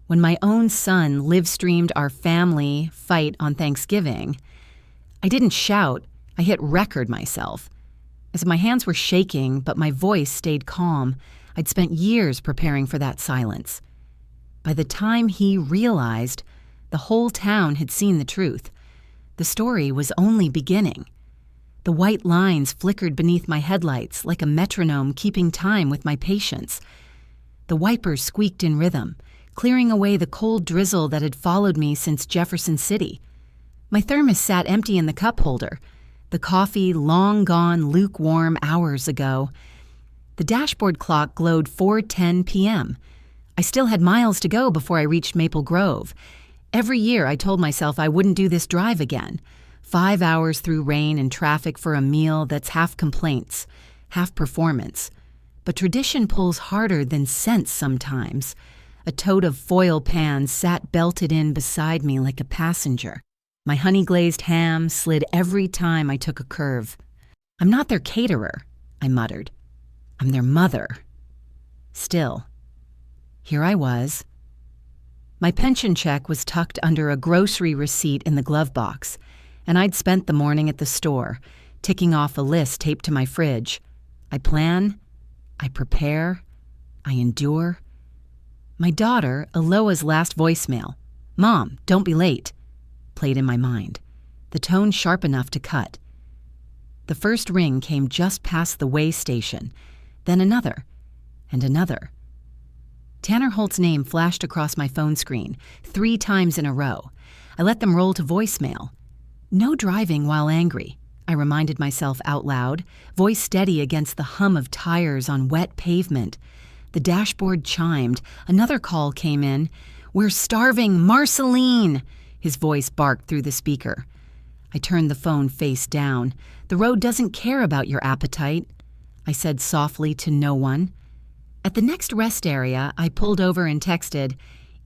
When my own son live-streamed our family fight on Thanksgiving, I didn't shout, I hit record myself. As my hands were shaking, but my voice stayed calm, I'd spent years preparing for that silence. By the time he realized, the whole town had seen the truth. The story was only beginning. The white lines flickered beneath my headlights like a metronome keeping time with my patience. The wipers squeaked in rhythm, clearing away the cold drizzle that had followed me since Jefferson City. My thermos sat empty in the cup holder, the coffee long gone lukewarm hours ago. The dashboard clock glowed 4:10 p.m. I still had miles to go before I reached Maple Grove. Every year I told myself I wouldn't do this drive again. 5 hours through rain and traffic for a meal that's half complaints, half performance. But tradition pulls harder than sense sometimes. A tote of foil pans sat belted in beside me like a passenger. My honey-glazed ham slid every time I took a curve. "I'm not their caterer," I muttered. "I'm their mother." Still, here I was. My pension check was tucked under a grocery receipt in the glove box, and I'd spent the morning at the store, ticking off a list taped to my fridge. I plan, I prepare, I endure. My daughter, Aloa's last voicemail, "Mom, don't be late," played in my mind, the tone sharp enough to cut. The first ring came just past the way station, then another, and another. Tanner Holt's name flashed across my phone screen 3 times in a row. I let them roll to voicemail. No driving while angry, I reminded myself out loud, voice steady against the hum of tires on wet pavement. The dashboard chimed. Another call came in. "We're starving, Marceline!" His voice barked through the speaker. I turned the phone face down. "The road doesn't care about your appetite," I said softly to no one. At the next rest area, I pulled over and texted,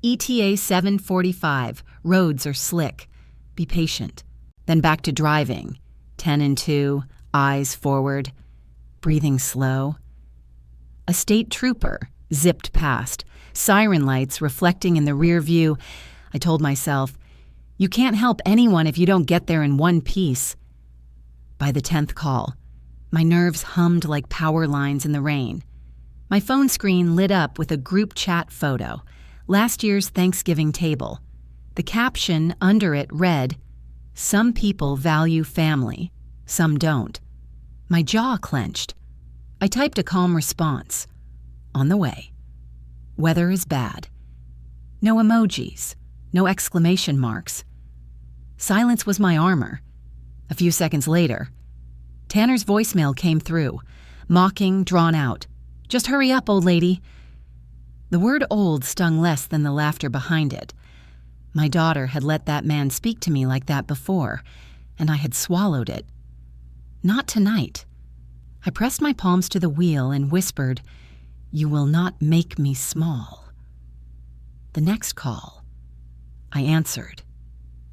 "ETA 7:45, roads are slick. Be patient." Then back to driving, 10 and 2, eyes forward, breathing slow. A state trooper zipped past, siren lights reflecting in the rear view. I told myself, you can't help anyone if you don't get there in one piece. By the 10th call, my nerves hummed like power lines in the rain. My phone screen lit up with a group chat photo, last year's Thanksgiving table. The caption under it read, "Some people value family, some don't." My jaw clenched. I typed a calm response. "On the way. Weather is bad." No emojis, no exclamation marks. Silence was my armor. A few seconds later, Tanner's voicemail came through, mocking, drawn out. "Just hurry up, old lady." The word old stung less than the laughter behind it. My daughter had let that man speak to me like that before, and I had swallowed it. Not tonight. I pressed my palms to the wheel and whispered, "You will not make me small." The next call. I answered.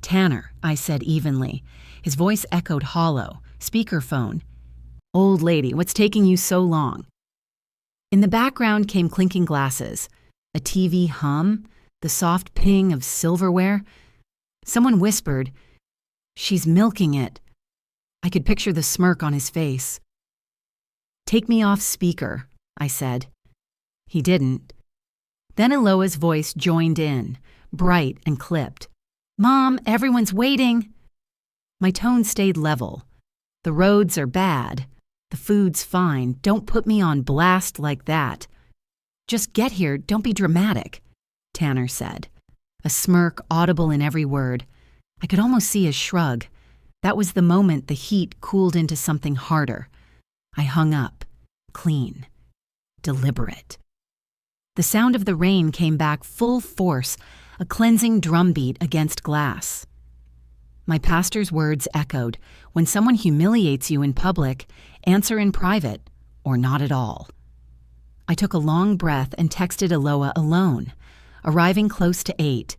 "Tanner," I said evenly. His voice echoed hollow, speakerphone. "Old lady, what's taking you so long?" In the background came clinking glasses, a TV hum, the soft ping of silverware. Someone whispered, "She's milking it." I could picture the smirk on his face. "Take me off speaker," I said. He didn't. Then Aloa's voice joined in, bright and clipped. "Mom, everyone's waiting." My tone stayed level. "The roads are bad. The food's fine. Don't put me on blast like that." "Just get here, don't be dramatic," Tanner said. A smirk audible in every word. I could almost see his shrug. That was the moment the heat cooled into something harder. I hung up, clean, deliberate. The sound of the rain came back full force, a cleansing drumbeat against glass. My pastor's words echoed, "When someone humiliates you in public, answer in private, or not at all." I took a long breath and texted Aloa alone, arriving close to 8.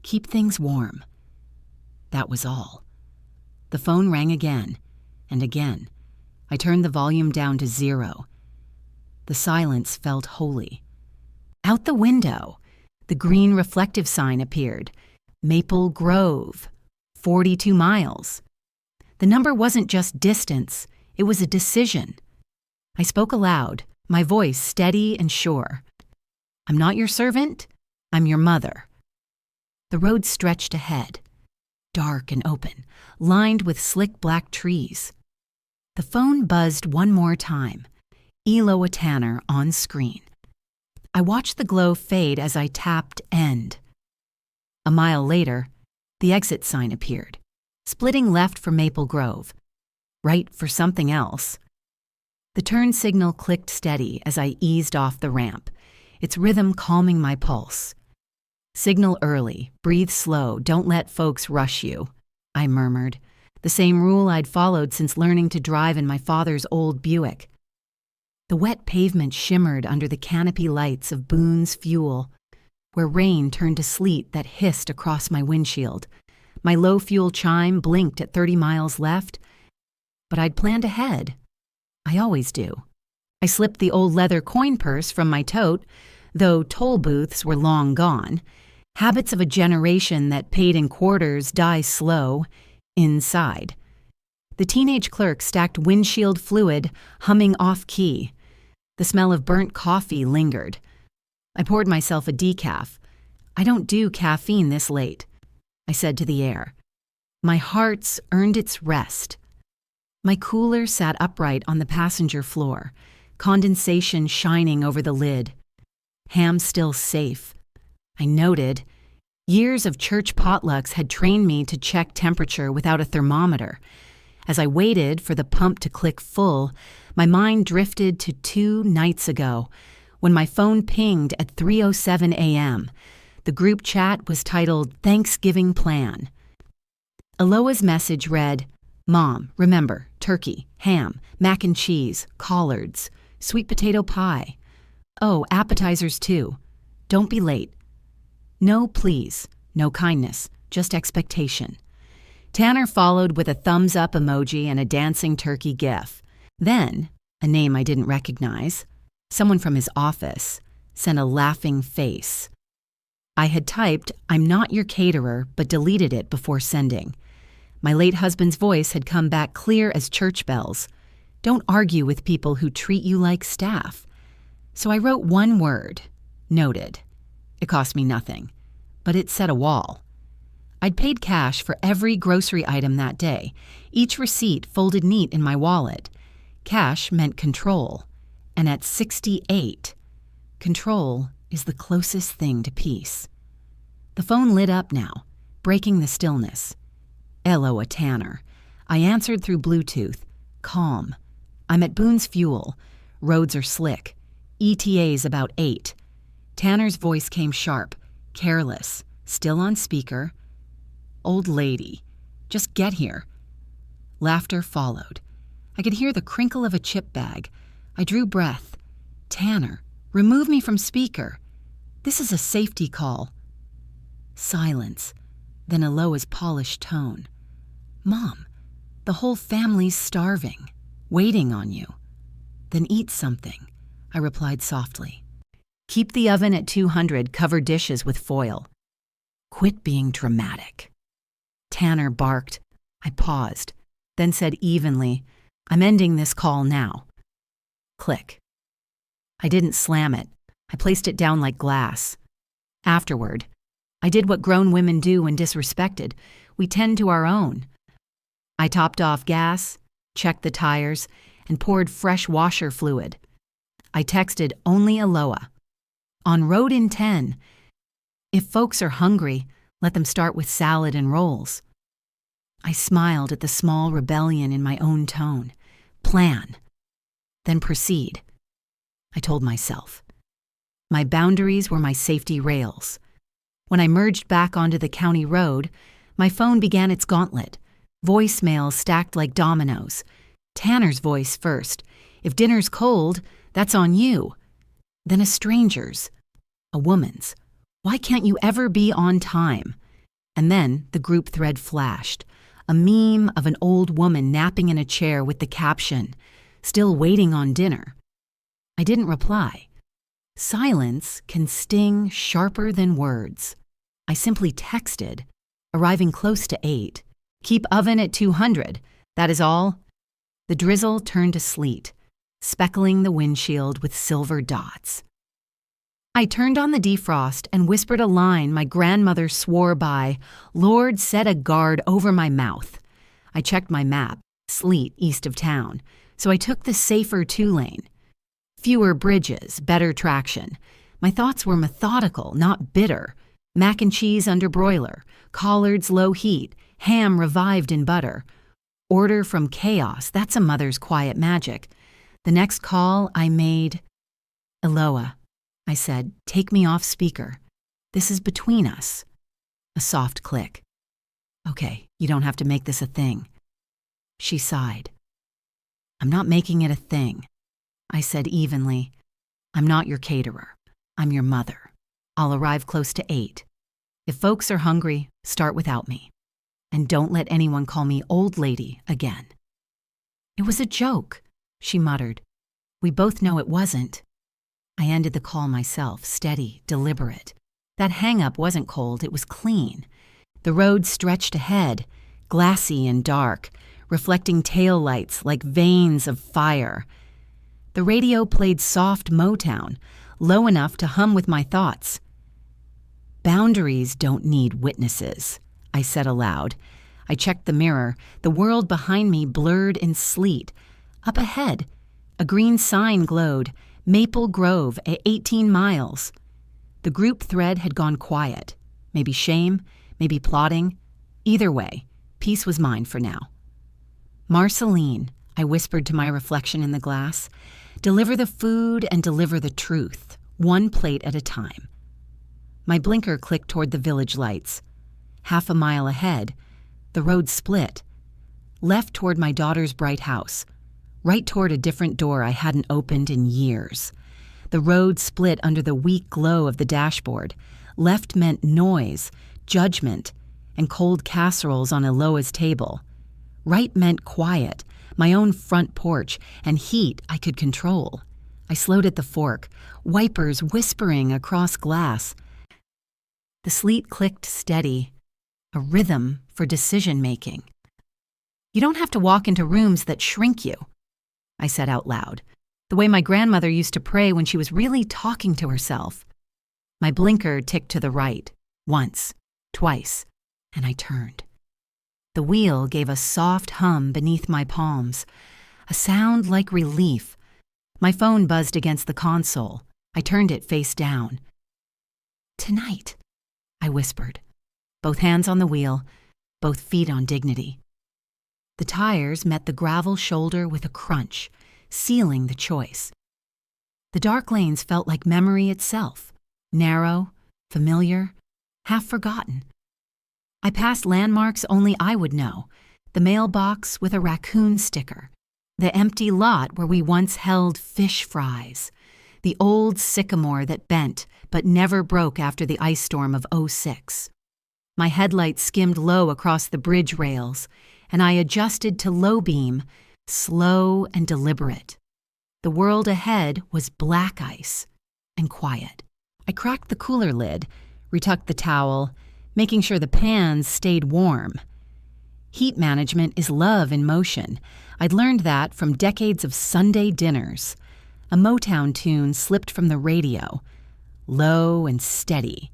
"Keep things warm." That was all. The phone rang again, and again. I turned the volume down to 0. The silence felt holy. Out the window, The green reflective sign appeared. Maple Grove, 42 miles. The number wasn't just distance, it was a decision. I spoke aloud, my voice steady and sure. I'm not your servant, I'm your mother. The road stretched ahead, dark and open, lined with slick black trees. The phone buzzed one more time. Eloa Tanner on screen. I watched the glow fade as I tapped end. A mile later, the exit sign appeared, splitting left for Maple Grove, right for something else. The turn signal clicked steady as I eased off the ramp, its rhythm calming my pulse. Signal early, breathe slow, don't let folks rush you, I murmured, the same rule I'd followed since learning to drive in my father's old Buick. The wet pavement shimmered under the canopy lights of Boone's Fuel, where rain turned to sleet that hissed across my windshield. My low-fuel chime blinked at 30 miles left, but I'd planned ahead. I always do. I slipped the old leather coin purse from my tote, though toll booths were long gone. Habits of a generation that paid in quarters die slow, inside. The teenage clerk stacked windshield fluid, humming off-key. The smell of burnt coffee lingered. I poured myself a decaf. I don't do caffeine this late, I said to the air. My heart's earned its rest. My cooler sat upright on the passenger floor, condensation shining over the lid. Ham still safe. I noted. Years of church potlucks had trained me to check temperature without a thermometer. As I waited for the pump to click full, my mind drifted to 2 nights ago, when my phone pinged at 3:07 a.m. The group chat was titled Thanksgiving Plan. Eloa's message read, Mom, remember, turkey, ham, mac and cheese, collards, sweet potato pie. Oh, appetizers too. Don't be late. No please, no kindness, just expectation. Tanner followed with a thumbs-up emoji and a dancing turkey gif. Then, a name I didn't recognize, someone from his office, sent a laughing face. I had typed, I'm not your caterer, but deleted it before sending. My late husband's voice had come back clear as church bells. Don't argue with people who treat you like staff. So I wrote one word, noted. It cost me nothing, but it set a wall. I'd paid cash for every grocery item that day, each receipt folded neat in my wallet. Cash meant control, and at 68, control is the closest thing to peace. The phone lit up now, breaking the stillness. Eloa Tanner. I answered through Bluetooth. Calm. I'm at Boone's Fuel. Roads are slick. ETA's about 8. Tanner's voice came sharp, careless, still on speaker. Old lady. Just get here. Laughter followed. I could hear the crinkle of a chip bag. I drew breath. Tanner, remove me from speaker. This is a safety call. Silence. Then Eloa's polished tone. Mom, the whole family's starving, waiting on you. Then eat something, I replied softly. Keep the oven at 200, cover dishes with foil. Quit being dramatic. Tanner barked. I paused, then said evenly, I'm ending this call now. Click. I didn't slam it. I placed it down like glass. Afterward, I did what grown women do when disrespected. We tend to our own. I topped off gas, checked the tires, and poured fresh washer fluid. I texted only Eloa. On road in 10. If folks are hungry, let them start with salad and rolls. I smiled at the small rebellion in my own tone. Plan. Then proceed. I told myself. My boundaries were my safety rails. When I merged back onto the county road, my phone began its gauntlet. Voicemails stacked like dominoes. Tanner's voice first. If dinner's cold, that's on you. Then a stranger's. A woman's. Why can't you ever be on time? And then the group thread flashed. A meme of an old woman napping in a chair with the caption, still waiting on dinner. I didn't reply. Silence can sting sharper than words. I simply texted, arriving close to 8. Keep oven at 200. That is all. The drizzle turned to sleet, speckling the windshield with silver dots. I turned on the defrost and whispered a line my grandmother swore by. Lord, set a guard over my mouth. I checked my map, sleet east of town, so I took the safer 2-lane. Fewer bridges, better traction. My thoughts were methodical, not bitter. Mac and cheese under broiler, collards low heat, ham revived in butter. Order from chaos, that's a mother's quiet magic. The next call I made, Eloa, I said, take me off speaker. This is between us. A soft click. Okay, you don't have to make this a thing. She sighed. I'm not making it a thing. I said evenly, I'm not your caterer. I'm your mother. I'll arrive close to 8. If folks are hungry, start without me. And don't let anyone call me old lady again. It was a joke, she muttered. We both know it wasn't. I ended the call myself, steady, deliberate. That hang-up wasn't cold, it was clean. The road stretched ahead, glassy and dark, reflecting taillights like veins of fire. The radio played soft Motown, low enough to hum with my thoughts. Boundaries don't need witnesses, I said aloud. I checked the mirror, the world behind me blurred in sleet. Up ahead, a green sign glowed, Maple Grove at 18 miles. The group thread had gone quiet. Maybe shame, maybe plotting. Either way, peace was mine for now. Marceline, I whispered to my reflection in the glass, deliver the food and deliver the truth, one plate at a time. My blinker clicked toward the village lights. Half a mile ahead, the road split. Left toward my daughter's bright house, right toward a different door I hadn't opened in years. The road split under the weak glow of the dashboard. Left meant noise, judgment, and cold casseroles on Eloa's table. Right meant quiet, my own front porch, and heat I could control. I slowed at the fork, wipers whispering across glass. The sleet clicked steady, a rhythm for decision-making. You don't have to walk into rooms that shrink you, I said out loud, the way my grandmother used to pray when she was really talking to herself. My blinker ticked to the right, once, twice, and I turned. The wheel gave a soft hum beneath my palms, a sound like relief. My phone buzzed against the console. I turned it face down. Tonight, I whispered, both hands on the wheel, both feet on dignity. The tires met the gravel shoulder with a crunch, sealing the choice. The dark lanes felt like memory itself, narrow, familiar, half forgotten. I passed landmarks only I would know, the mailbox with a raccoon sticker, the empty lot where we once held fish fries, the old sycamore that bent but never broke after the ice storm of '06. My headlights skimmed low across the bridge rails, and I adjusted to low beam, slow and deliberate. The world ahead was black ice and quiet. I cracked the cooler lid, retucked the towel, making sure the pans stayed warm. Heat management is love in motion. I'd learned that from decades of Sunday dinners. A Motown tune slipped from the radio, low and steady.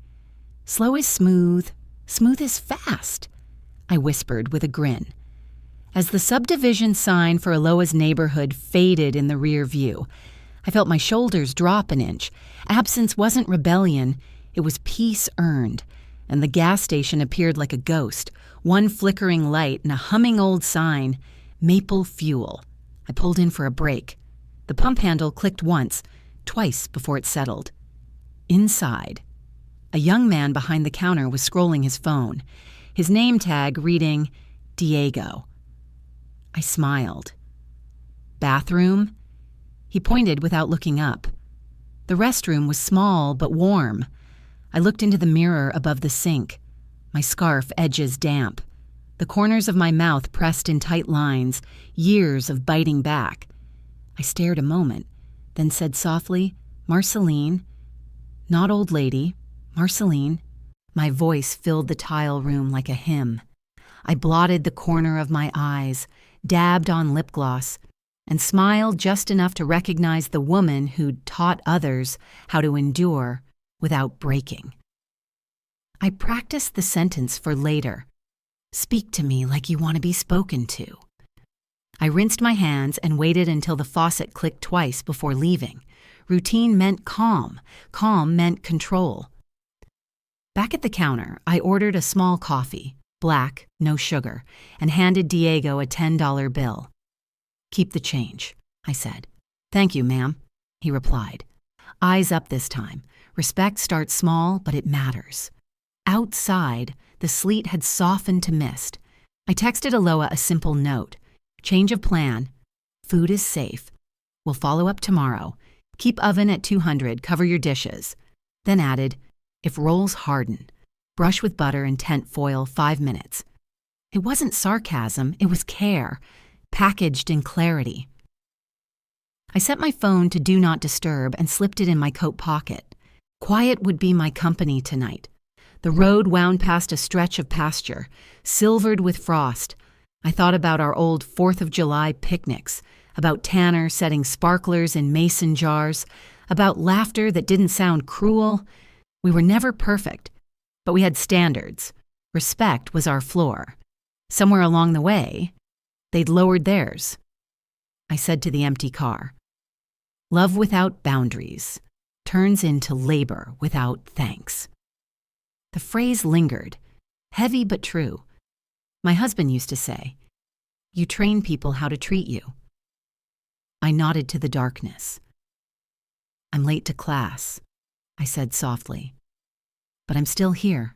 Slow is smooth, smooth is fast, I whispered with a grin. As the subdivision sign for Eloa's neighborhood faded in the rear view, I felt my shoulders drop an inch. Absence wasn't rebellion, it was peace earned. And the gas station appeared like a ghost, one flickering light and a humming old sign, Maple Fuel. I pulled in for a break. The pump handle clicked once, twice before it settled. Inside, a young man behind the counter was scrolling his phone, his name tag reading, Diego. I smiled. Bathroom? He pointed without looking up. The restroom was small but warm. I looked into the mirror above the sink, my scarf edges damp, the corners of my mouth pressed in tight lines, years of biting back. I stared a moment, then said softly, Marceline, Not old lady, Marceline. My voice filled the tile room like a hymn. I blotted the corner of my eyes, dabbed on lip gloss, and smiled just enough to recognize the woman who'd taught others how to endure without breaking. I practiced the sentence for later. Speak to me like you want to be spoken to. I rinsed my hands and waited until the faucet clicked twice before leaving. Routine meant calm. Calm meant control. Back at the counter, I ordered a small coffee, black, no sugar, and handed Diego a $10 bill. Keep the change, I said. Thank you, ma'am, he replied. Eyes up this time. Respect starts small, but it matters. Outside, the sleet had softened to mist. I texted Aloha a simple note. Change of plan. Food is safe. We'll follow up tomorrow. Keep oven at 200, cover your dishes. Then added, if rolls harden, brush with butter and tent foil 5 minutes. It wasn't sarcasm, it was care, packaged in clarity. I set my phone to do not disturb and slipped it in my coat pocket. Quiet would be my company tonight. The road wound past a stretch of pasture, silvered with frost. I thought about our old 4th of July picnics, about Tanner setting sparklers in mason jars, about laughter that didn't sound cruel. We were never perfect, but we had standards. Respect was our floor. Somewhere along the way, they'd lowered theirs. I said to the empty car, love without boundaries turns into labor without thanks. The phrase lingered, heavy but true. My husband used to say, you train people how to treat you. I nodded to the darkness. I'm late to class, I said softly, but I'm still here.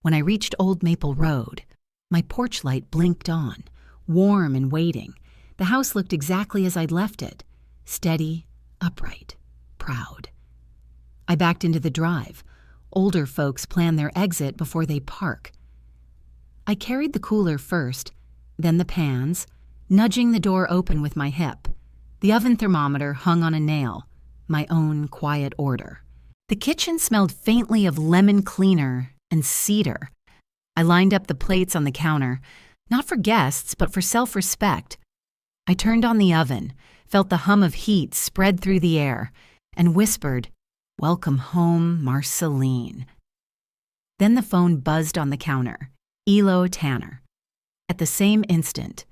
When I reached Old Maple Road, my porch light blinked on, warm and waiting. The house looked exactly as I'd left it, steady, upright, proud. I backed into the drive. Older folks plan their exit before they park. I carried the cooler first, then the pans, nudging the door open with my hip. The oven thermometer hung on a nail, my own quiet order. The kitchen smelled faintly of lemon cleaner and cedar. I lined up the plates on the counter, not for guests, but for self-respect. I turned on the oven, felt the hum of heat spread through the air, and whispered, welcome home, Marceline. Then the phone buzzed on the counter. Elo Tanner. At the same instant,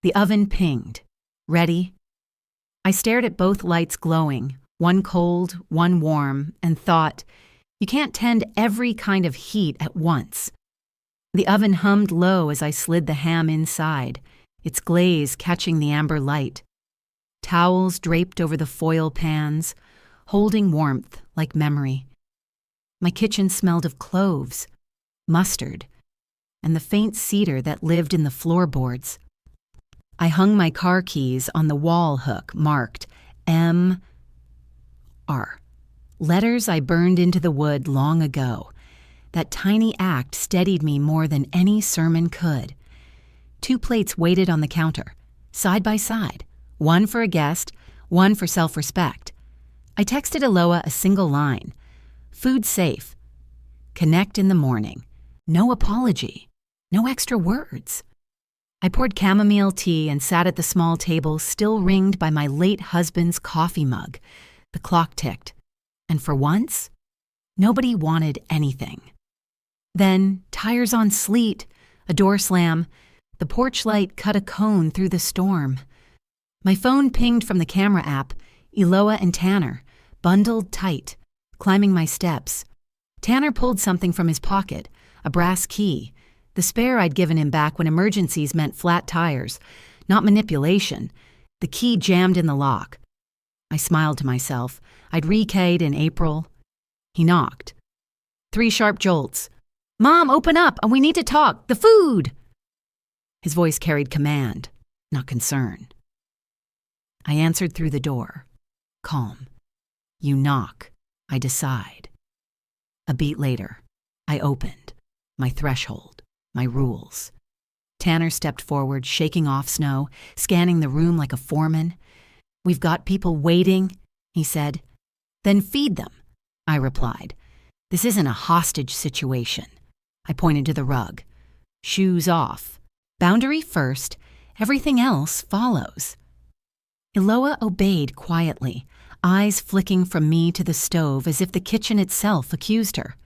the oven pinged. Ready? I stared at both lights glowing, one cold, one warm, and thought, you can't tend every kind of heat at once. The oven hummed low as I slid the ham inside, its glaze catching the amber light. Towels draped over the foil pans, holding warmth like memory. My kitchen smelled of cloves, mustard, and the faint cedar that lived in the floorboards. I hung my car keys on the wall hook marked M.R. Letters I burned into the wood long ago. That tiny act steadied me more than any sermon could. 2 plates waited on the counter, side by side, one for a guest, one for self-respect. I texted Aloha a single line. Food safe. Connect in the morning. No apology. No extra words. I poured chamomile tea and sat at the small table, still ringed by my late husband's coffee mug. The clock ticked. And for once, nobody wanted anything. Then, tires on sleet, a door slam, the porch light cut a cone through the storm. My phone pinged from the camera app, Eloa and Tanner, bundled tight, climbing my steps. Tanner pulled something from his pocket, a brass key, the spare I'd given him back when emergencies meant flat tires, not manipulation. The key jammed in the lock. I smiled to myself. I'd rekeyed in April. He knocked. 3 sharp jolts. Mom, open up! We need to talk! The food! His voice carried command, not concern. I answered through the door, calm. You knock, I decide. A beat later, I opened, my threshold, my rules. Tanner stepped forward, shaking off snow, scanning the room like a foreman. We've got people waiting, he said. Then feed them. I replied. This isn't a hostage situation. I pointed to the rug. Shoes off. Boundary first, everything else follows. Eloa obeyed quietly, eyes flicking from me to the stove as if the kitchen itself accused her.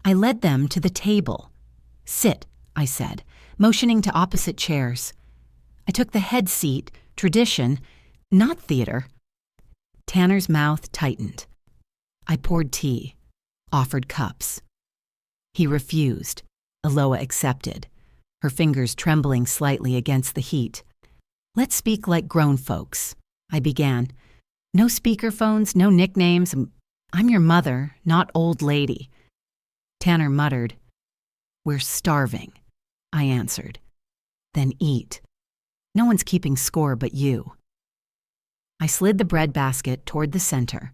I led them to the table. Sit, I said, motioning to opposite chairs. I took the head seat, tradition, not theater. Tanner's mouth tightened. I poured tea, offered cups. He refused. Eloa accepted, her fingers trembling slightly against the heat. Let's speak like grown folks, I began. No speakerphones, no nicknames. I'm your mother, not old lady. Tanner muttered. We're starving, I answered. Then eat. No one's keeping score but you. I slid the bread basket toward the center.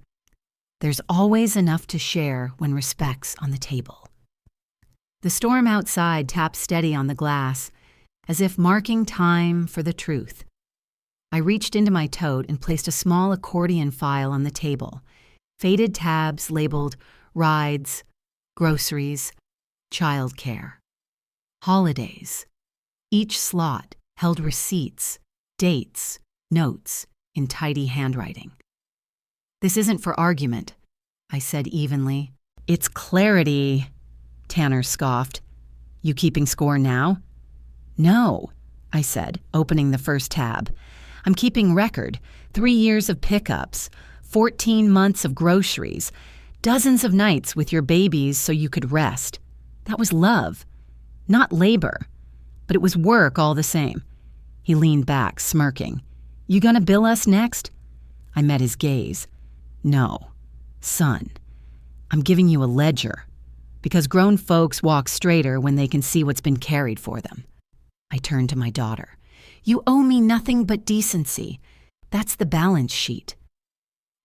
There's always enough to share when respect's on the table. The storm outside tapped steady on the glass, as if marking time for the truth. I reached into my tote and placed a small accordion file on the table, faded tabs labeled rides, groceries, childcare, holidays. Each slot held receipts, dates, notes in tidy handwriting. This isn't for argument, I said evenly. It's clarity, Tanner scoffed. You keeping score now? No, I said, opening the first tab. I'm keeping record. 3 years of pickups, 14 months of groceries, dozens of nights with your babies so you could rest. That was love, not labor. But it was work all the same. He leaned back, smirking. You gonna bill us next? I met his gaze. No, son, I'm giving you a ledger. Because grown folks walk straighter when they can see what's been carried for them. I turned to my daughter. You owe me nothing but decency. That's the balance sheet.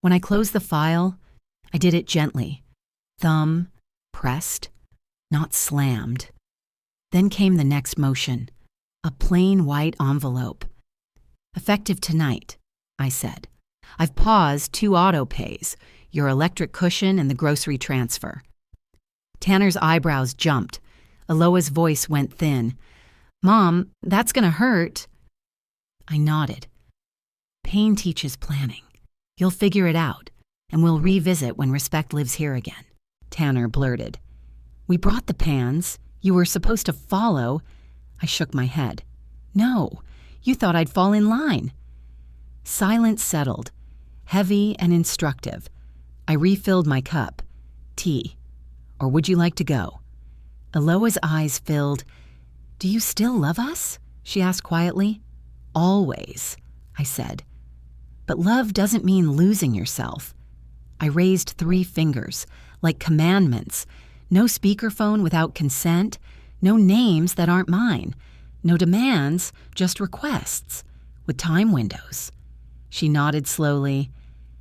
When I closed the file, I did it gently. Thumb pressed, not slammed. Then came the next motion, a plain white envelope. Effective tonight, I said. I've paused 2 auto pays, your electric cushion and the grocery transfer. Tanner's eyebrows jumped. Eloa's voice went thin. Mom, that's gonna hurt. I nodded. Pain teaches planning. You'll figure it out, and we'll revisit when respect lives here again, Tanner blurted. We brought the pans. You were supposed to follow. I shook my head. No, you thought I'd fall in line. Silence settled, heavy and instructive. I refilled my cup. Tea. Or would you like to go? Eloa's eyes filled. Do you still love us? She asked quietly. Always, I said. But love doesn't mean losing yourself. I raised 3 fingers, like commandments. No speakerphone without consent, no names that aren't mine, no demands, just requests, with time windows. She nodded slowly.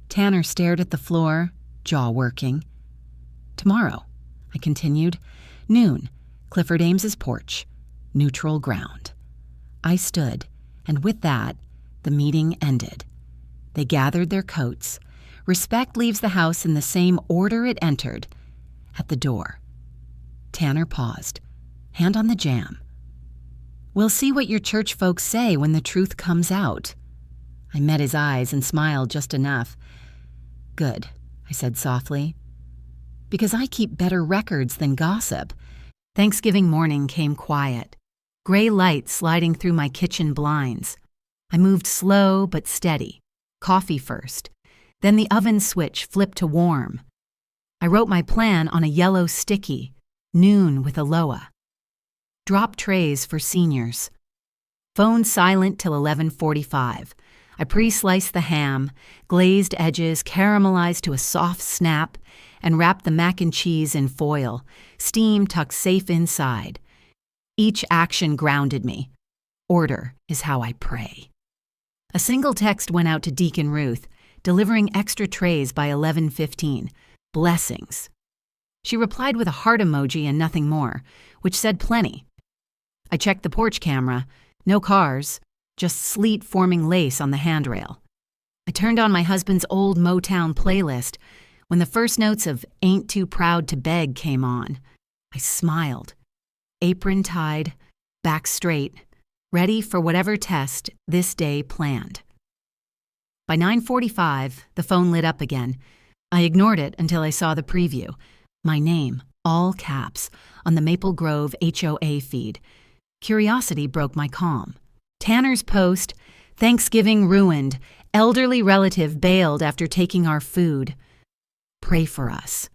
Tanner stared at the floor, jaw working. Tomorrow, I continued. Noon, Clifford Ames's porch. Neutral ground. I stood, and with that, the meeting ended. They gathered their coats. Respect leaves the house in the same order it entered, at the door. Tanner paused, hand on the jam. We'll see what your church folks say when the truth comes out. I met his eyes and smiled just enough. Good, I said softly. Because I keep better records than gossip. Thanksgiving morning came quiet. Gray light sliding through my kitchen blinds. I moved slow but steady. Coffee first. Then the oven switch flipped to warm. I wrote my plan on a yellow sticky. Noon with Eloa. Drop trays for seniors. Phone silent till 11:45. I pre-sliced the ham, glazed edges caramelized to a soft snap, and wrapped the mac and cheese in foil, steam tucked safe inside. Each action grounded me. Order is how I pray. A single text went out to Deacon Ruth, delivering extra trays by 11:15. Blessings. She replied with a heart emoji and nothing more, which said plenty. I checked the porch camera. No cars, just sleet forming lace on the handrail. I turned on my husband's old Motown playlist. When the first notes of Ain't Too Proud to Beg came on, I smiled, apron tied, back straight, ready for whatever test this day planned. By 9:45, the phone lit up again. I ignored it until I saw the preview. My name, all caps, on the Maple Grove HOA feed. Curiosity broke my calm. Tanner's post, Thanksgiving ruined, elderly relative bailed after taking our food. Pray for us.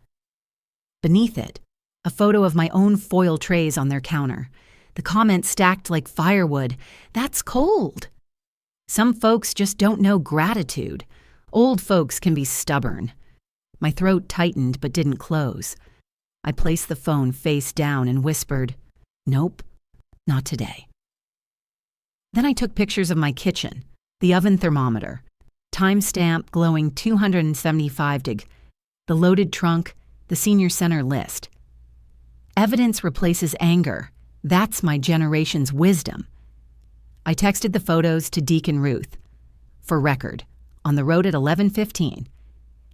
Beneath it, a photo of my own foil trays on their counter. The comments stacked like firewood. That's cold. Some folks just don't know gratitude. Old folks can be stubborn. My throat tightened but didn't close. I placed the phone face down and whispered, "Nope, not today." Then I took pictures of my kitchen, the oven thermometer, timestamp glowing 275 the loaded trunk, the senior center list. Evidence replaces anger. That's my generation's wisdom. I texted the photos to Deacon Ruth. For record, on the road at 11:15.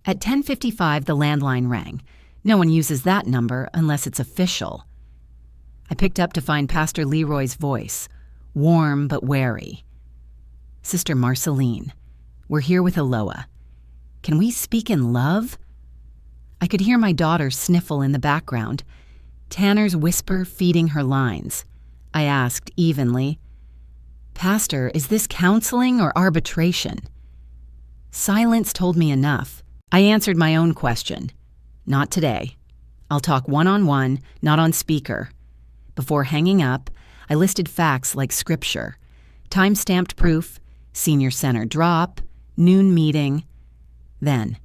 At 10:55, the landline rang. No one uses that number unless it's official. I picked up to find Pastor Leroy's voice, warm but wary. "Sister Marceline, we're here with Eloa. Can we speak in love?" I could hear my daughter sniffle in the background, Tanner's whisper feeding her lines. I asked evenly, "Pastor, is this counseling or arbitration?" Silence told me enough. I answered my own question. "Not today. I'll talk one-on-one, not on speaker." Before hanging up, I listed facts like scripture. Time-stamped proof, senior center drop, noon meeting. Then,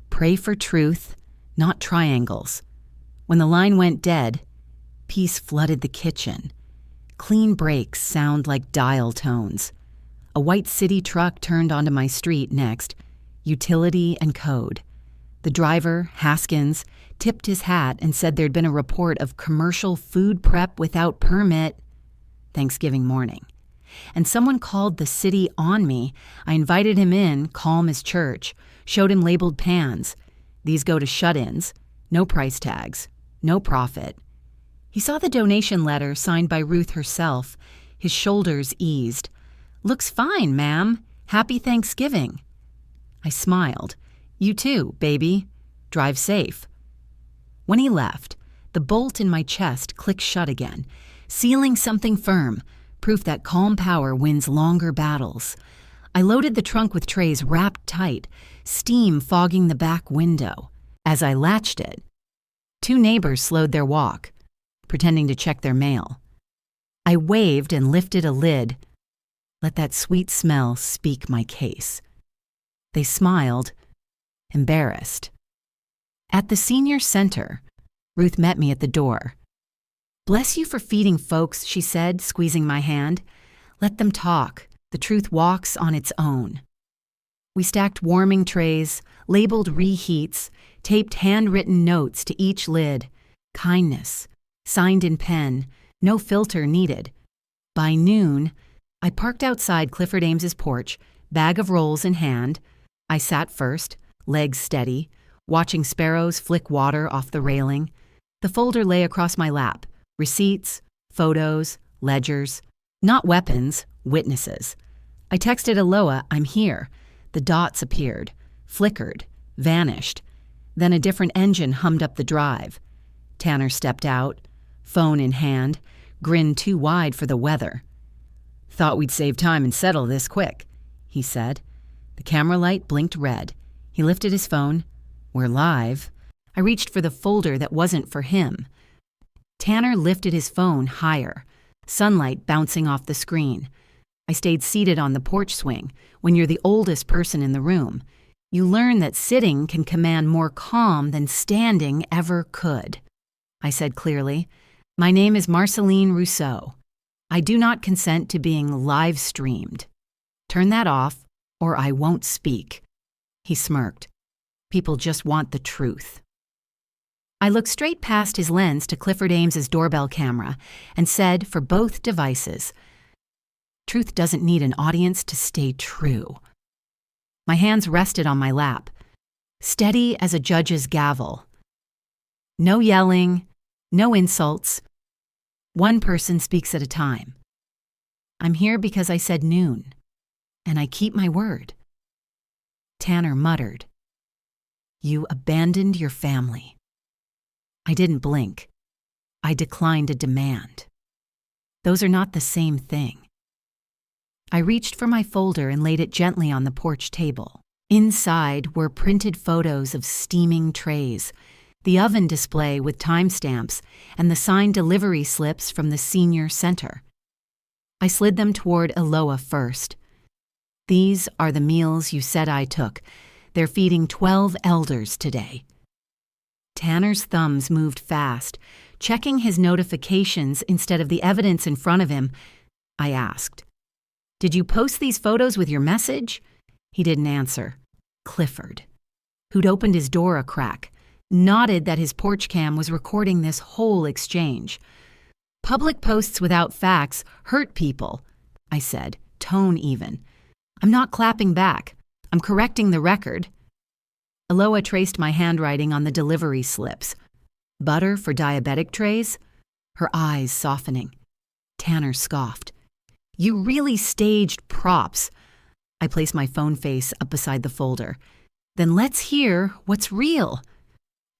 pray for truth, not triangles. When the line went dead, peace flooded the kitchen. Clean breaks sound like dial tones. A white city truck turned onto my street next, utility and code. The driver, Haskins, tipped his hat and said there'd been a report of commercial food prep without permit Thanksgiving morning. And someone called the city on me. I invited him in, calm as church, showed him labeled pans. These go to shut-ins, no price tags, no profit. He saw the donation letter signed by Ruth herself. His shoulders eased. "Looks fine, ma'am. Happy Thanksgiving." I smiled. "You too, baby. Drive safe." When he left, the bolt in my chest clicked shut again, sealing something firm, proof that calm power wins longer battles. I loaded the trunk with trays wrapped tight, steam fogging the back window. As I latched it, two neighbors slowed their walk, pretending to check their mail. I waved and lifted a lid. Let that sweet smell speak my case. They smiled, embarrassed. At the senior center, Ruth met me at the door. "Bless you for feeding folks," she said, squeezing my hand. "Let them talk. The truth walks on its own." We stacked warming trays, labeled reheats, taped handwritten notes to each lid. Kindness, signed in pen, no filter needed. By noon, I parked outside Clifford Ames's porch, bag of rolls in hand. I sat first, legs steady, watching sparrows flick water off the railing. The folder lay across my lap, receipts, photos, ledgers. Not weapons, witnesses. I texted Eloa, "I'm here." The dots appeared, flickered, vanished. Then a different engine hummed up the drive. Tanner stepped out, phone in hand, grin too wide for the weather. "Thought we'd save time and settle this quick," he said. The camera light blinked red. He lifted his phone. "We're live." I reached for the folder that wasn't for him. Tanner lifted his phone higher, sunlight bouncing off the screen. I stayed seated on the porch swing. When you're the oldest person in the room, you learn that sitting can command more calm than standing ever could. I said clearly, "My name is Marceline Rousseau. I do not consent to being live-streamed. Turn that off, or I won't speak." He smirked. "People just want the truth." I looked straight past his lens to Clifford Ames's doorbell camera and said for both devices, "Truth doesn't need an audience to stay true." My hands rested on my lap. steady as a judge's gavel. No yelling, no insults. One person speaks at a time. I'm here because I said noon, and I keep my word. Tanner muttered, "You abandoned your family." I didn't blink. I declined a demand. Those are not the same thing. I reached for my folder and laid it gently on the porch table. Inside were printed photos of steaming trays, the oven display with timestamps, and the signed delivery slips from the senior center. I slid them toward Eloa first. "These are the meals you said I took. They're feeding 12 elders today." Tanner's thumbs moved fast, checking his notifications instead of the evidence in front of him. I asked, "Did you post these photos with your message?" He didn't answer. Clifford, who'd opened his door a crack, nodded that his porch cam was recording this whole exchange. "Public posts without facts hurt people," I said, tone even. "I'm not clapping back. I'm correcting the record." Eloa traced my handwriting on the delivery slips. "Butter for diabetic trays?" Her eyes softening. Tanner scoffed. "You really staged props." I placed my phone face up beside the folder. "Then let's hear what's real."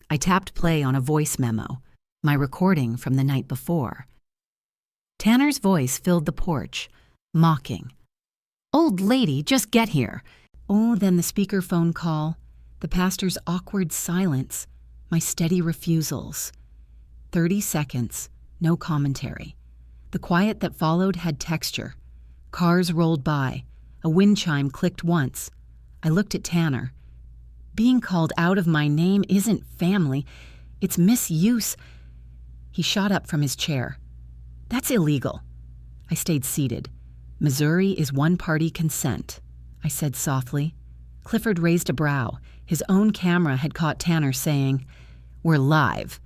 I tapped play on a voice memo, my recording from the night before. Tanner's voice filled the porch, mocking. "Old lady, just get here." Oh, then the speakerphone call, the pastor's awkward silence, my steady refusals. 30 seconds, no commentary. The quiet that followed had texture. Cars rolled by. A wind chime clicked once. I looked at Tanner. Being called out of my name isn't family. It's misuse. He shot up from his chair. "That's illegal." I stayed seated. "Missouri is one-party consent," I said softly. Clifford raised a brow. His own camera had caught Tanner saying, "We're live."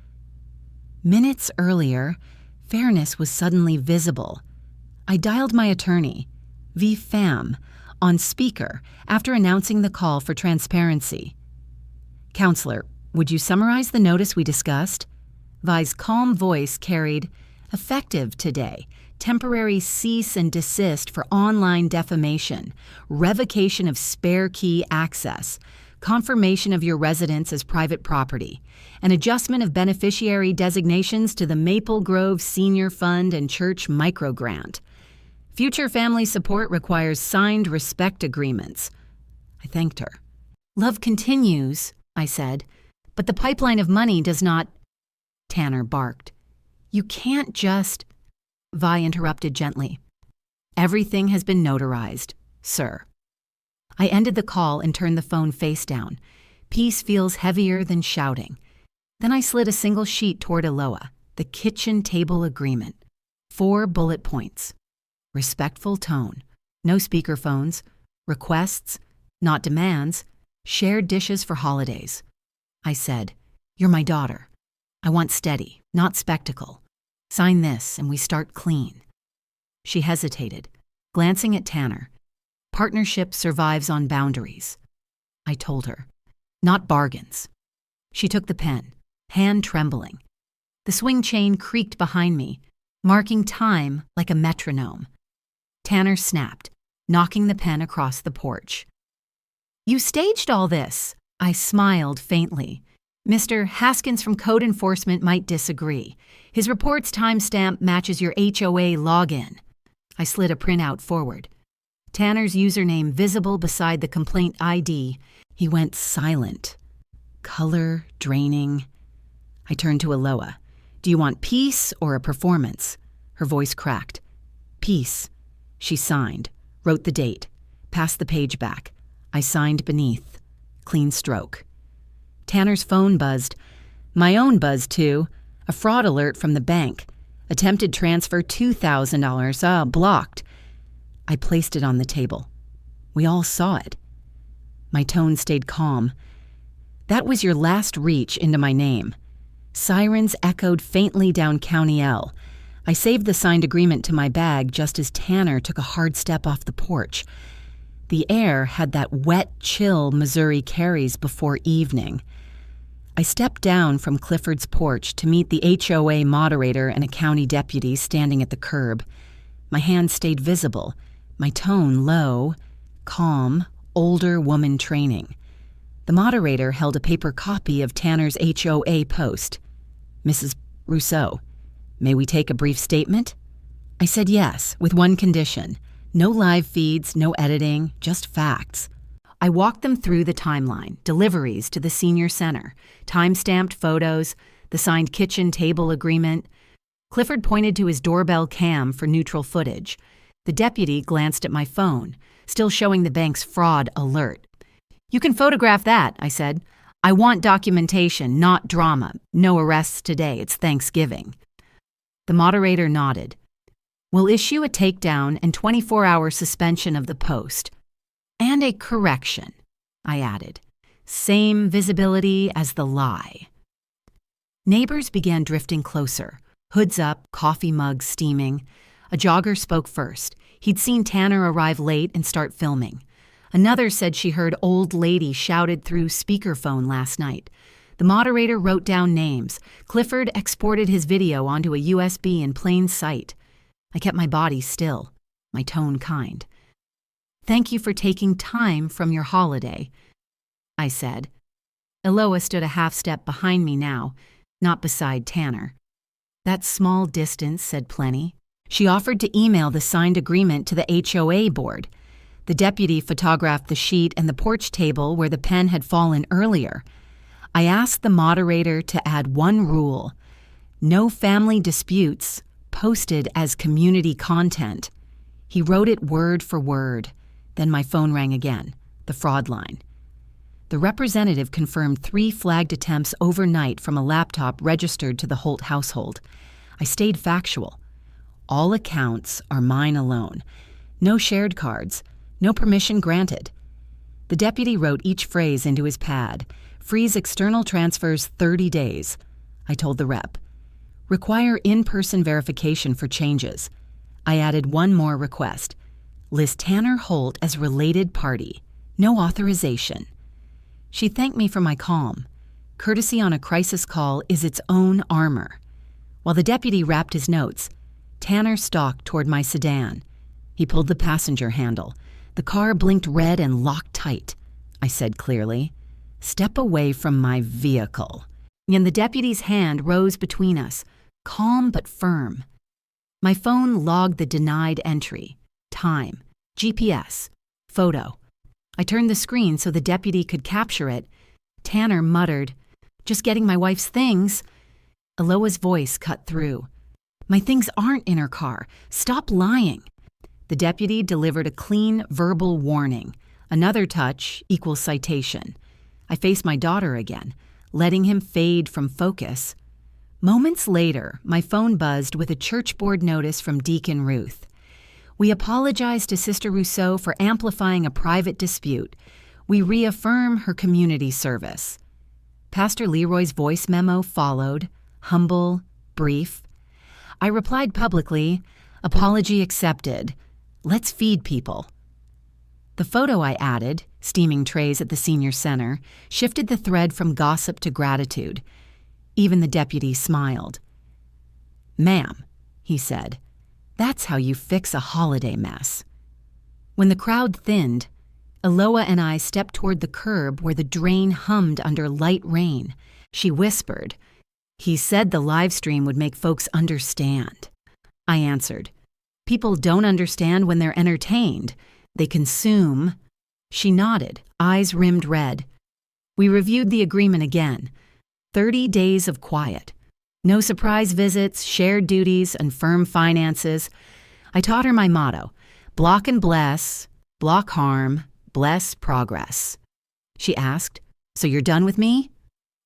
Minutes earlier, fairness was suddenly visible. I dialed my attorney, VFAM, on speaker after announcing the call for transparency. "Counselor, would you summarize the notice we discussed?" Vi's calm voice carried, "Effective today. Temporary cease and desist for online defamation, revocation of spare key access, confirmation of your residence as private property, an adjustment of beneficiary designations to the Maple Grove Senior Fund and Church Microgrant. Future family support requires signed respect agreements." I thanked her. "Love continues," I said, "but the pipeline of money does not—" Tanner barked. "You can't just—" Vi interrupted gently. "Everything has been notarized, sir." I ended the call and turned the phone face down. Peace feels heavier than shouting. Then I slid a single sheet toward Eloa, the kitchen table agreement. 4 bullet points. Respectful tone. No speakerphones. Requests, not demands. Shared dishes for holidays. I said, "You're my daughter. I want steady, not spectacle. Sign this and we start clean." She hesitated, glancing at Tanner. "Partnership survives on boundaries." I told her, "Not bargains." She took the pen, hand trembling. The swing chain creaked behind me, marking time like a metronome. Tanner snapped, knocking the pen across the porch. "You staged all this." I smiled faintly. "Mr. Haskins from Code Enforcement might disagree. His report's timestamp matches your HOA login." I slid a printout forward. Tanner's username visible beside the complaint ID. He went silent. Color draining. I turned to Eloa. "Do you want peace or a performance?" Her voice cracked. "Peace." She signed, wrote the date, passed the page back. I signed beneath. Clean stroke. Tanner's phone buzzed. My own buzzed too. A fraud alert from the bank. Attempted transfer $2,000. Blocked. I placed it on the table. We all saw it. My tone stayed calm. "That was your last reach into my name." Sirens echoed faintly down County L. I saved the signed agreement to my bag just as Tanner took a hard step off the porch. The air had that wet chill Missouri carries before evening. I stepped down from Clifford's porch to meet the HOA moderator and a county deputy standing at the curb. My hand stayed visible, my tone low, calm, older woman training. The moderator held a paper copy of Tanner's HOA post. "Mrs. Rousseau, may we take a brief statement?" I said yes, with one condition. No live feeds, no editing, just facts. I walked them through the timeline, deliveries to the senior center, time-stamped photos, the signed kitchen table agreement. Clifford pointed to his doorbell cam for neutral footage. The deputy glanced at my phone, still showing the bank's fraud alert. "You can photograph that," I said. "I want documentation, not drama. No arrests today, it's Thanksgiving." The moderator nodded. "We'll issue a takedown and 24-hour suspension of the post. And a correction," I added. "Same visibility as the lie." Neighbors began drifting closer, hoods up, coffee mugs steaming. A jogger spoke first. He'd seen Tanner arrive late and start filming. Another said she heard old lady shouted through speakerphone last night. The moderator wrote down names. Clifford exported his video onto a USB in plain sight. I kept my body still, my tone kind. "Thank you for taking time from your holiday," I said. Eloa stood a half step behind me now, not beside Tanner. That small distance said plenty. She offered to email the signed agreement to the HOA board. The deputy photographed the sheet and the porch table where the pen had fallen earlier. I asked the moderator to add one rule: no family disputes posted as community content. He wrote it word for word. Then my phone rang again, the fraud line. The representative confirmed 3 flagged attempts overnight from a laptop registered to the Holt household. I stayed factual. All accounts are mine alone. No shared cards. No permission granted. The deputy wrote each phrase into his pad. Freeze external transfers 30 days. I told the rep. Require in-person verification for changes. I added one more request. List Tanner Holt as related party. No authorization. She thanked me for my calm. Courtesy on a crisis call is its own armor. While the deputy wrapped his notes, Tanner stalked toward my sedan. He pulled the passenger handle. The car blinked red and locked tight. I said clearly, "Step away from my vehicle." And the deputy's hand rose between us, calm but firm. My phone logged the denied entry, time, GPS, photo. I turned the screen so the deputy could capture it. Tanner muttered, "Just getting my wife's things." Eloa's voice cut through. "My things aren't in her car. Stop lying." The deputy delivered a clean verbal warning. Another touch equals citation. I faced my daughter again, letting him fade from focus. Moments later, my phone buzzed with a church board notice from Deacon Ruth. "We apologize to Sister Rousseau for amplifying a private dispute. We reaffirm her community service." Pastor Leroy's voice memo followed, humble, brief. I replied publicly, "Apology accepted. Let's feed people." The photo I added, steaming trays at the senior center, shifted the thread from gossip to gratitude. Even the deputy smiled. "Ma'am," he said, "that's how you fix a holiday mess." When the crowd thinned, Eloa and I stepped toward the curb where the drain hummed under light rain. She whispered, "He said the live stream would make folks understand." I answered, "People don't understand when they're entertained. They consume." She nodded, eyes rimmed red. We reviewed the agreement again. 30 days of quiet. No surprise visits, shared duties, and firm finances. I taught her my motto: block and bless, block harm, bless progress. She asked, "So you're done with me?"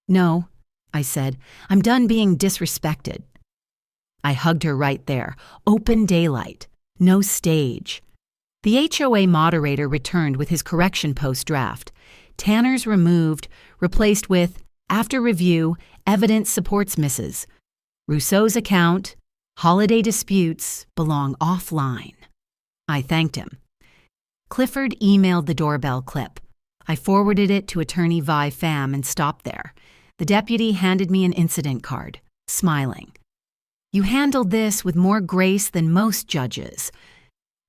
"No," I said. "I'm done being disrespected." I hugged her right there. Open daylight. No stage. The HOA moderator returned with his correction post draft. Tanner's removed, replaced with, "After review, evidence supports Mrs. Rousseau's account, holiday disputes belong offline." I thanked him. Clifford emailed the doorbell clip. I forwarded it to Attorney Vi Pham and stopped there. The deputy handed me an incident card, smiling. "You handled this with more grace than most judges."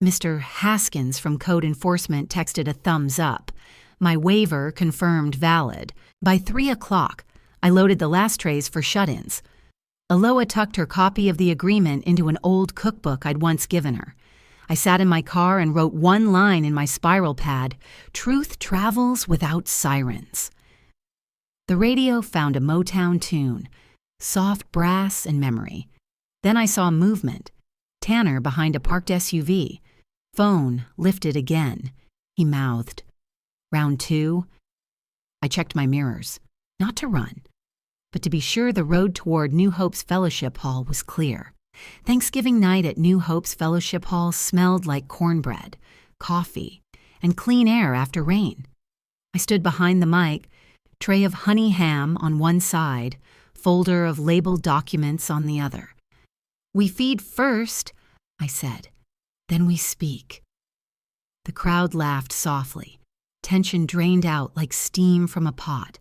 Mr. Haskins from Code Enforcement texted a thumbs up. My waiver confirmed valid. By 3 o'clock, I loaded the last trays for shut-ins. Aloha tucked her copy of the agreement into an old cookbook I'd once given her. I sat in my car and wrote one line in my spiral pad: "Truth travels without sirens." The radio found a Motown tune, soft brass and memory. Then I saw movement. Tanner behind a parked SUV. Phone lifted again. He mouthed. "Round 2. I checked my mirrors, not to run, but to be sure the road toward New Hope's Fellowship Hall was clear. Thanksgiving night at New Hope's Fellowship Hall smelled like cornbread, coffee, and clean air after rain. I stood behind the mic, tray of honey ham on one side, folder of labeled documents on the other. "We feed first," I said, "then we speak." The crowd laughed softly. Tension drained out like steam from a pot.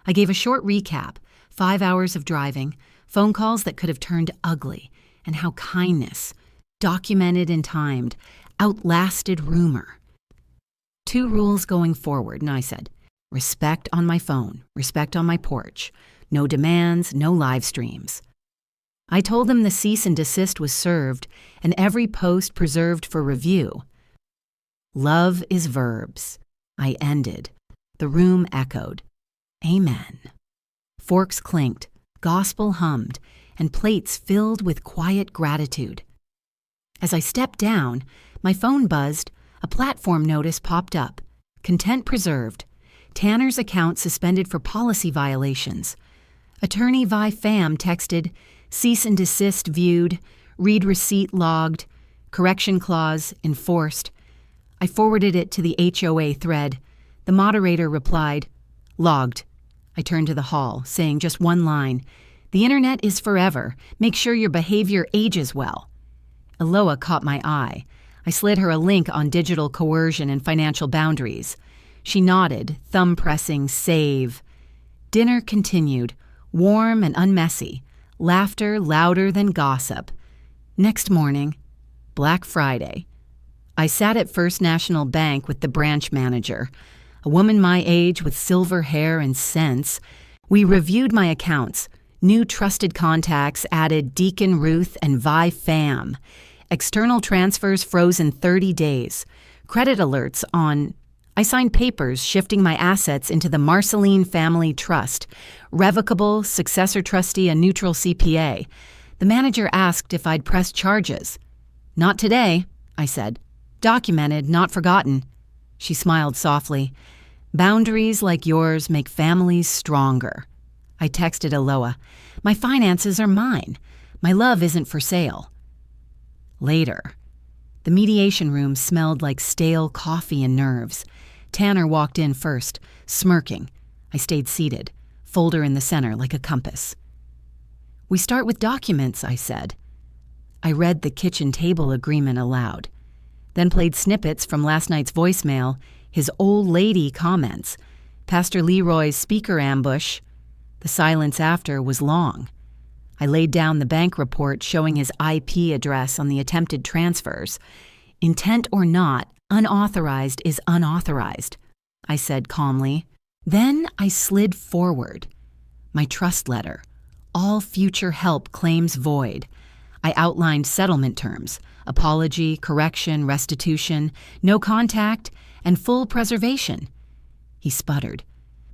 I gave a short recap: 5 hours of driving, phone calls that could have turned ugly, and how kindness, documented and timed, outlasted rumor. 2 rules going forward, I said. Respect on my phone, respect on my porch. No demands, no live streams. I told them the cease and desist was served and every post preserved for review. Love is verbs. I ended. The room echoed. Amen. Forks clinked, gospel hummed, and plates filled with quiet gratitude. As I stepped down, my phone buzzed, a platform notice popped up. Content preserved. Tanner's account suspended for policy violations. Attorney Vi Pham texted, "Cease and desist viewed, read receipt logged, correction clause enforced." I forwarded it to the HOA thread. The moderator replied, "Logged." I turned to the hall, saying just one line: "The internet is forever. Make sure your behavior ages well." Aloha caught my eye. I slid her a link on digital coercion and financial boundaries. She nodded, thumb-pressing save. Dinner continued, warm and unmessy, laughter louder than gossip. Next morning, Black Friday, I sat at First National Bank with the branch manager, a woman my age with silver hair and sense. We reviewed my accounts. New trusted contacts added Deacon Ruth and Vi Pham. External transfers froze in 30 days. Credit alerts on... I signed papers shifting my assets into the Marceline Family Trust. Revocable, successor trustee, a neutral CPA. The manager asked if I'd pressed charges. "Not today," I said. "Documented, not forgotten." She smiled softly. "Boundaries like yours make families stronger." I texted Aloha. "My finances are mine. My love isn't for sale." Later, the mediation room smelled like stale coffee and nerves. Tanner walked in first, smirking. I stayed seated, folder in the center like a compass. "We start with documents," I said. I read the kitchen table agreement aloud, then played snippets from last night's voicemail, his old lady comments, Pastor Leroy's speaker ambush. The silence after was long. I laid down the bank report showing his IP address on the attempted transfers. "Intent or not, unauthorized is unauthorized," I said calmly. Then I slid forward. My trust letter. All future help claims void. I outlined settlement terms: apology, correction, restitution, no contact, and full preservation. He sputtered,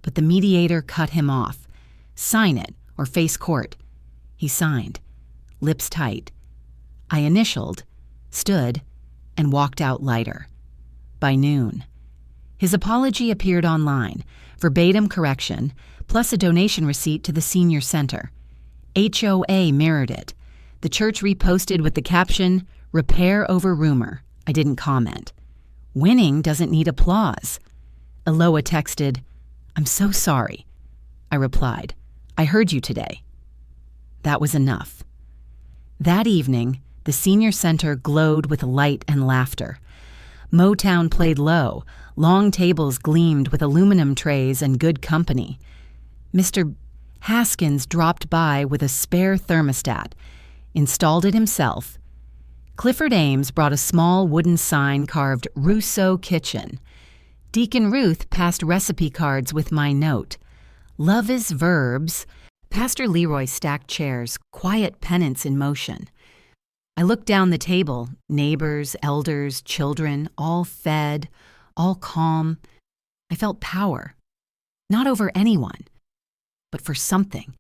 but the mediator cut him off. "Sign it or face court." He signed, lips tight. I initialed, stood, and walked out lighter. By noon, his apology appeared online, verbatim correction, plus a donation receipt to the senior center. HOA mirrored it. The church reposted with the caption, "Repair over rumor." I didn't comment. Winning doesn't need applause. Aloha texted, "I'm so sorry." I replied, "I heard you today." That was enough. That evening, the senior center glowed with light and laughter. Motown played low. Long tables gleamed with aluminum trays and good company. Mr. Haskins dropped by with a spare thermostat, installed it himself. Clifford Ames brought a small wooden sign carved Rousseau Kitchen. Deacon Ruth passed recipe cards with my note. Love is verbs. Pastor Leroy stacked chairs, quiet penance in motion. I looked down the table, neighbors, elders, children, all fed, all calm. I felt power, not over anyone, but for something.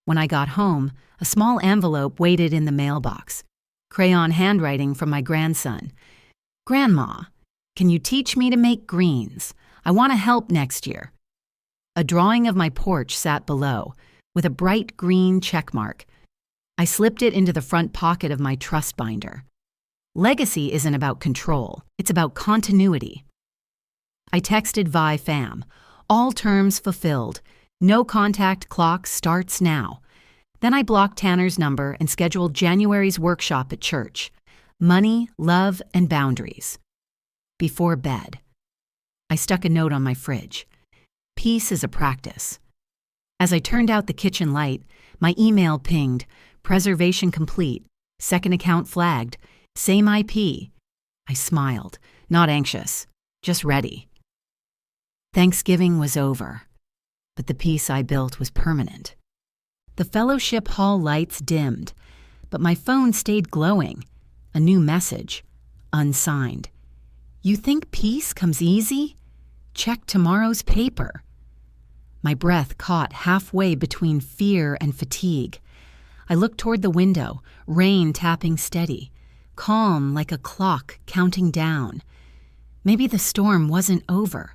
When I got home, a small envelope waited in the mailbox. Crayon handwriting from my grandson. Grandma, can you teach me to make greens? I want to help next year. A drawing of my porch sat below, with a bright green checkmark. I slipped it into the front pocket of my trust binder. Legacy isn't about control, it's about continuity. I texted Vi Fam. All terms fulfilled. No contact clock starts now. Then I blocked Tanner's number and scheduled January's workshop at church. Money, love, and boundaries. Before bed, I stuck a note on my fridge. Peace is a practice. As I turned out the kitchen light, my email pinged. Preservation complete. Second account flagged. Same IP. I smiled, not anxious, just ready. Thanksgiving was over, but the peace I built was permanent. The fellowship hall lights dimmed, but my phone stayed glowing. A new message, unsigned. You think peace comes easy? Check tomorrow's paper. My breath caught halfway between fear and fatigue. I looked toward the window, rain tapping steady, calm like a clock counting down. Maybe the storm wasn't over.